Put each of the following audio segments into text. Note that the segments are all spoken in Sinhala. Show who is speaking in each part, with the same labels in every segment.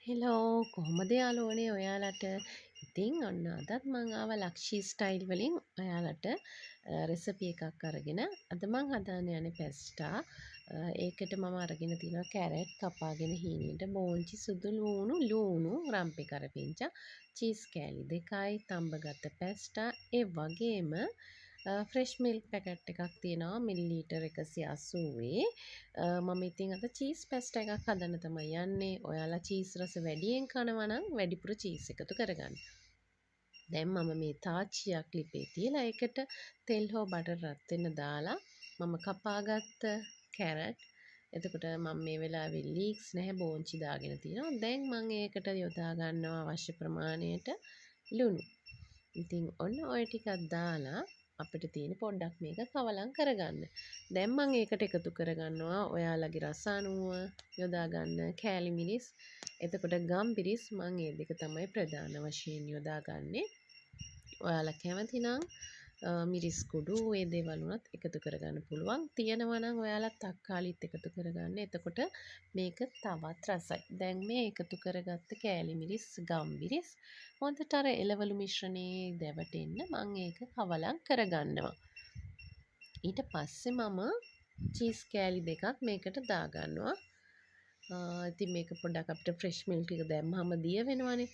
Speaker 1: හෙලෝ කොහොමද යාළුවනේ ඔයාලට ඉතින් ඔන්න අදත් මං ආව ලක්ෂී ස්ටයිල් වලින් ඔයාලට රෙසිපි එකක් අරගෙන අද මං හදාන්න යන්නේ පැස්ටා ඒකට මම අරගෙන තියෙනවා කැරට් කපාගෙන හීනෙට බෝංචි සුදු ලූණු රම්පි කරපිංචා චීස් කෑලි දෙකයි තඹගත්ත පැස්ටා ඒ වගේම ෆ්‍රෙෂ් මිල්ක් පැකට් එකක් තියෙනවා මිලිලීටර් 180 මම ඉතින් අද චීස් පැස්ටා එකක් හදන්න තමයි යන්නේ. ඔයාලා චීස් රස වැඩියෙන් කනවා නම් වැඩිපුර චීස් එකතු කරගන්න. දැන් මම මේ තාච්චියක් ලිපේ තියලා ඒකට තෙල් හෝ බටර් රත් වෙන්න දාලා මම කපාගත්ත කැරට් එතකොට මම මේ වෙලාවේ ලීක්ස් නැහැ බෝංචි දාගෙන තියෙනවා. දැන් මම ඒකට යොදා ගන්නවා අවශ්‍ය ප්‍රමාණයට ලුණු. ඉතින් ඔන්න ඔය ටිකක් දාලා අපිට තියෙන පොඩ්ඩක් මේක කවලම් කරගන්න. දැන් මම ඒකට එකතු කරගන්නවා ඔයාලගේ රස අනුව යොදා ගන්න කෑලි මිරිස්. එතකොට ගම්බිරිස් මම මේ දෙක තමයි ප්‍රධාන වශයෙන් යොදාගන්නේ. ඔයාලා කැමති නම් මිරිස් කුඩු ඒ දේවල් උනත් එකතු කරගන්න පුළුවන්. තියෙනවා නම් ඔයාලා තක්කාලිත් එකතු කරගන්න. එතකොට මේක තවත් රසයි. දැන් මේ එකතු කරගත්ත කෑලි මිරිස් ගම්බිරිස් හොඳට අර එළවලු මිශ්‍රණයේ දැවටෙන්න මම ඒක කවලම් කරගන්නවා. ඊට පස්සේ මම චීස් කෑලි දෙකක් මේකට දාගන්නවා. ඉතින් මේක පොඩ්ඩක් අපිට ෆ්‍රෙෂ් මිල්ක් එක දැම්මම දිය වෙනවනේ.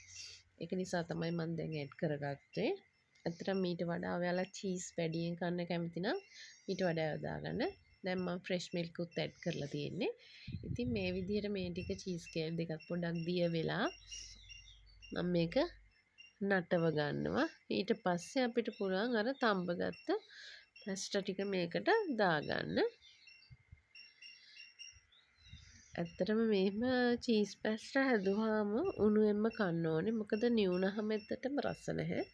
Speaker 1: ඒක නිසා තමයි මම දැන් ඇඩ් කරගත්තේ. ඇත්තටම මීට වඩා ඔයාලා චීස් වැඩියෙන් කන්න කැමති නම් ඊට වඩා යොදාගන්න. දැන් මම ෆ්‍රෙෂ් මිල්ක් උත් ඇඩ් කරලා තියෙන්නේ. ඉතින් මේ විදිහට මේ ටික චීස් කෑලි දෙකක් පොඩ්ඩක් දිය වෙලා මම මේක නටව ගන්නවා. ඊට පස්සේ අපිට පුළුවන් අර තඹගත්ත පැස්ටා ටික මේකට දාගන්න. ඇත්තටම මෙහෙම චීස් පැස්ටා හැදුවාම උණුවෙන්ම කන්න ඕනේ. මොකද නිවුනහම ඇත්තටම රස නැහැ.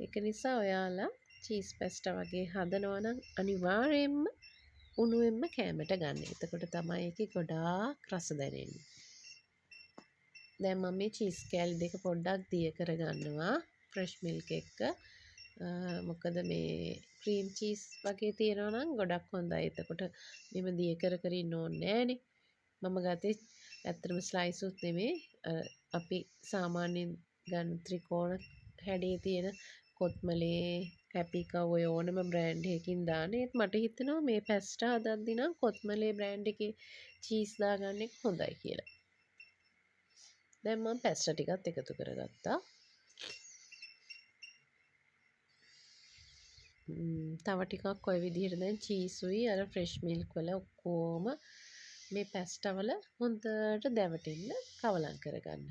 Speaker 1: ඒක නිසා ඔයාලා චීස් පැස්ටා වගේ හදනවා නම් අනිවාර්යයෙන්ම උණුවෙන්ම කෑමට ගන්න. එතකොට තමයි ඒකේ ගොඩාක් රස දැනෙන්නේ. දැන් මම මේ චීස් කෑලි දෙක පොඩ්ඩක් දිය කරගන්නවා ෆ්‍රෙෂ් මිල්ක් එක්ක. මොකද මේ ක්‍රීම් චීස් වගේ තියෙනවා නම් ගොඩක් හොඳයි. එතකොට මෙහෙම දිය කර කර ඉන්න ඕනේ නෑනේ. මම ගත්තේ ඇත්තටම ස්ලයිස් උත් නෙමෙයි අපි සාමාන්‍යයෙන් ගන්න ත්‍රිකෝණ හැඩයේ තියෙන කොත්මලේ හැපි කව් ඔය ඕනම බ්‍රෑන්ඩ් එකකින් දාන්න. ඒත් මට හිතෙනවා මේ පැස්ටා හදද්දී නම් කොත්මලේ බ්‍රෑන්ඩ් එකේ චීස් දාගන්න එක හොඳයි කියලා. දැන් මම පැස්ටා ටිකත් එකතු කරගත්තා. තව ටිකක් ඔය විදිහට දැන් චීසුයි අර ෆ්‍රෙෂ් මිල්ක් වල ඔක්කොම මේ පැස්ටා වල හොඳට දැවටෙන්න කවලම් කරගන්න.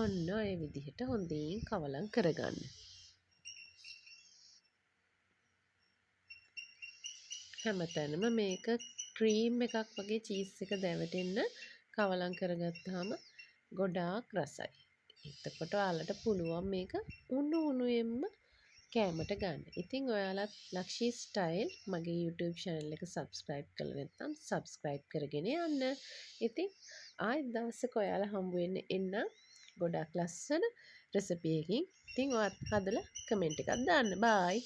Speaker 1: ඔන්න ඔය විදිහට හොඳින් කවලම් කරගන්න. හැමතැනම මේක ක්‍රීම් එකක් වගේ චීස් එක දැවටෙන්න කවලම් කරගත්තාම ගොඩාක් රසයි. එතකොට ඔයාලට පුළුවන් මේක උණු උණුවෙන්ම කෑමට ගන්න. ඉතින් ඔයාලත් ලක්ෂී ස්ටයිල් මගේ YouTube channel එක subscribe කරලා නැත්නම් subscribe කරගෙන යන්න. ඉතින් ආයෙත් දවසක ඔයාලා හම්බ වෙන්න එන්න ගොඩක් ලස්සන රෙසිපි එකකින්. ඉතින් ඔයත් හදලා කමෙන්ට් එකක් දාන්න. බයි.